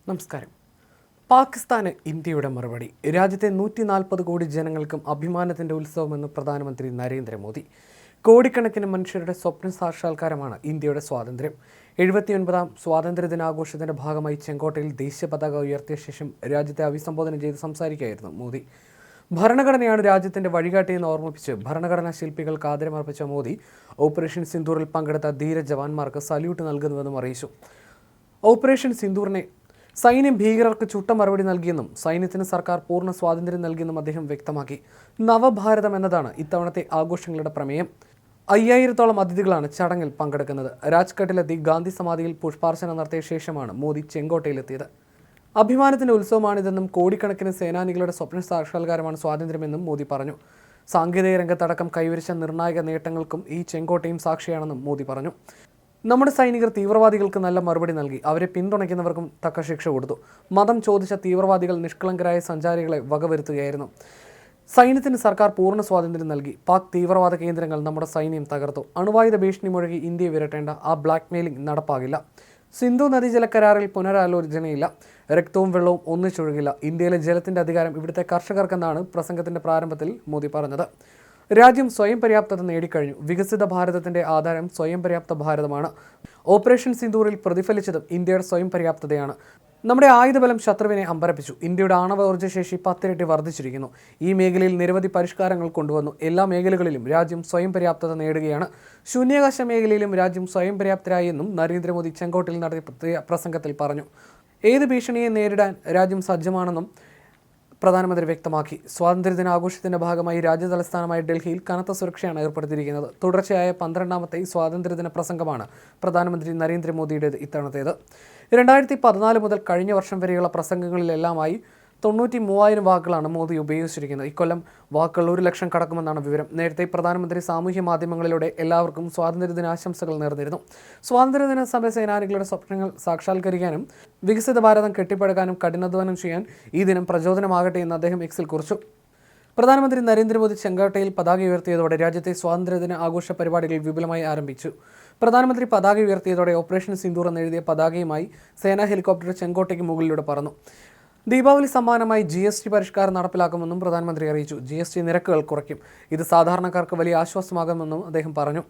നമസ്കാരം. പാകിസ്ഥാന് ഇന്ത്യയുടെ മറുപടി. രാജ്യത്തെ 140 കോടി ജനങ്ങൾക്കും അഭിമാനത്തിന്റെ ഉത്സവമെന്ന് പ്രധാനമന്ത്രി നരേന്ദ്രമോദി. കോടിക്കണക്കിന് മനുഷ്യരുടെ സ്വപ്ന സാക്ഷാത്കാരമാണ് ഇന്ത്യയുടെ സ്വാതന്ത്ര്യം. 79ാം സ്വാതന്ത്ര്യദിനാഘോഷത്തിന്റെ ഭാഗമായി ചെങ്കോട്ടയിൽ ദേശീയ പതാക ഉയർത്തിയ ശേഷം രാജ്യത്തെ അഭിസംബോധന ചെയ്ത് സംസാരിക്കുകയായിരുന്നു മോദി. ഭരണഘടനയാണ് രാജ്യത്തിന്റെ വഴികാട്ടിയെന്ന് ഓർമ്മിപ്പിച്ച് ഭരണഘടനാ ശില്പികൾക്ക് ആദരമർപ്പിച്ച മോദി ഓപ്പറേഷൻ സിന്ദൂറിൽ പങ്കെടുത്ത ധീര ജവാന്മാർക്ക് സല്യൂട്ട് നൽകുന്നുവെന്നും അറിയിച്ചു. ഓപ്പറേഷൻ സിന്ദൂറിനെ സൈന്യം ഭീകരർക്ക് ചുട്ട മറുപടി നൽകിയെന്നും സൈന്യത്തിന് സർക്കാർ പൂർണ്ണ സ്വാതന്ത്ര്യം നൽകിയെന്നും അദ്ദേഹം വ്യക്തമാക്കി. നവഭാരതം എന്നതാണ് ഇത്തവണത്തെ ആഘോഷങ്ങളുടെ പ്രമേയം. 5000-ഓളം അതിഥികളാണ് ചടങ്ങിൽ പങ്കെടുക്കുന്നത്. രാജ്ഘട്ടിലെത്തി ഗാന്ധി സമാധിയിൽ പുഷ്പാർച്ചന നടത്തിയ ശേഷമാണ് മോദി ചെങ്കോട്ടയിലെത്തിയത്. അഭിമാനത്തിന്റെ ഉത്സവമാണിതെന്നും കോടിക്കണക്കിന് സേനാനികളുടെ സ്വപ്ന സാക്ഷാത്കാരമാണ് സ്വാതന്ത്ര്യമെന്നും മോദി പറഞ്ഞു. സാങ്കേതിക രംഗത്തടക്കം കൈവരിച്ച നിർണായക നേട്ടങ്ങൾക്കും ഈ ചെങ്കോട്ടയും സാക്ഷിയാണെന്നും മോദി പറഞ്ഞു. നമ്മുടെ സൈനികർ തീവ്രവാദികൾക്ക് നല്ല മറുപടി നൽകി. അവരെ പിന്തുണയ്ക്കുന്നവർക്കും തക്ക ശിക്ഷ കൊടുത്തു. മതം ചോദിച്ച തീവ്രവാദികൾ നിഷ്കളങ്കരായ സഞ്ചാരികളെ വകവരുത്തുകയായിരുന്നു. സൈന്യത്തിന് സർക്കാർ പൂർണ്ണ സ്വാതന്ത്ര്യം നൽകി. പാക് തീവ്രവാദ കേന്ദ്രങ്ങൾ നമ്മുടെ സൈന്യം തകർത്തു. അണുവായുധ ഭീഷണി മുഴകി ഇന്ത്യയെ വിരട്ടേണ്ട ആ ബ്ലാക്ക് മെയിലിംഗ് നടപ്പാകില്ല. സിന്ധു നദീജല കരാറിൽ പുനരാലോചനയില്ല. രക്തവും വെള്ളവും ഒന്നിച്ചൊഴുകില്ല. ഇന്ത്യയിലെ ജലത്തിന്റെ അധികാരം ഇവിടുത്തെ കർഷകർക്കെന്നാണ് പ്രസംഗത്തിന്റെ പ്രാരംഭത്തിൽ മോദി പറഞ്ഞത്. രാജ്യം സ്വയം പര്യാപ്തത നേടിക്കഴിഞ്ഞു. വികസിത ഭാരതത്തിന്റെ ആധാരം സ്വയം പര്യാപ്ത ഭാരതമാണ്. ഓപ്പറേഷൻ സിന്ദൂറിൽ പ്രതിഫലിച്ചതും ഇന്ത്യയുടെ സ്വയം പര്യാപ്തതയാണ്. നമ്മുടെ ആയുധബലം ശത്രുവിനെ അമ്പരപ്പിച്ചു. ഇന്ത്യയുടെ ആണവ ഊർജ്ജശേഷി 10 ഇരട്ടി വർദ്ധിച്ചിരിക്കുന്നു. ഈ മേഖലയിൽ നിരവധി പരിഷ്കാരങ്ങൾ കൊണ്ടുവന്നു. എല്ലാ മേഖലകളിലും രാജ്യം സ്വയം പര്യാപ്തത നേടുകയാണ്. ശൂന്യാകാശ മേഖലയിലും രാജ്യം സ്വയം പര്യാപ്തരായി എന്നും നരേന്ദ്രമോദി ചെങ്കോട്ടയിൽ നടത്തിയ പ്രസംഗത്തിൽ പറഞ്ഞു. ഏത് ഭീഷണിയെ നേരിടാൻ രാജ്യം സജ്ജമാണെന്നും പ്രധാനമന്ത്രി വ്യക്തമാക്കി. സ്വാതന്ത്ര്യദിനാഘോഷത്തിന്റെ ഭാഗമായി രാജ്യതലസ്ഥാനമായ ഡൽഹിയിൽ കനത്ത സുരക്ഷയാണ് ഏർപ്പെടുത്തിയിരിക്കുന്നത്. തുടർച്ചയായ 12ാമത്തെ സ്വാതന്ത്ര്യദിന പ്രസംഗമാണ് പ്രധാനമന്ത്രി നരേന്ദ്രമോദിയുടേത് ഇത്തവണത്തേത്. 2014 മുതൽ കഴിഞ്ഞ വർഷം വരെയുള്ള പ്രസംഗങ്ങളിലെല്ലാമായി 93,000 വാക്കുകളാണ് മോദി ഉപയോഗിച്ചിരിക്കുന്നത്. ഇക്കൊല്ലം വാക്കുകൾ 1,00,000 കടക്കുമെന്നാണ് വിവരം. നേരത്തെ പ്രധാനമന്ത്രി സാമൂഹ്യ മാധ്യമങ്ങളിലൂടെ എല്ലാവർക്കും സ്വാതന്ത്ര്യദിനാശംസകൾ നേർന്നിരുന്നു. സ്വാതന്ത്ര്യദിന സമര സേനാനികളുടെ സ്വപ്നങ്ങൾ സാക്ഷാത്കരിക്കാനും വികസിത ഭാരതം കെട്ടിപ്പടുക്കാനും കഠിനാധ്വാനം ചെയ്യാൻ ഈ ദിനം പ്രചോദനമാകട്ടെ എന്ന് അദ്ദേഹം എക്സിൽ കുറിച്ചു. പ്രധാനമന്ത്രി നരേന്ദ്രമോദി ചെങ്കോട്ടയിൽ പതാക ഉയർത്തിയതോടെ രാജ്യത്തെ സ്വാതന്ത്ര്യദിന ആഘോഷ പരിപാടികൾ വിപുലമായി ആരംഭിച്ചു. പ്രധാനമന്ത്രി പതാക ഉയർത്തിയതോടെ ഓപ്പറേഷൻ സിന്ദൂർ എന്നെഴുതിയ പതാകയുമായി സേനാ ഹെലികോപ്റ്റർ ചെങ്കോട്ടയ്ക്ക് മുകളിലൂടെ പറന്നു. ദീപാവലി സമ്മാനമായി GST പരിഷ്കാരം നടപ്പിലാക്കുമെന്നും പ്രധാനമന്ത്രി അറിയിച്ചു. GST നിരക്കുകൾ കുറയ്ക്കും. ഇത് സാധാരണക്കാർക്ക് വലിയ ആശ്വാസമാകുമെന്നും അദ്ദേഹം പറഞ്ഞു.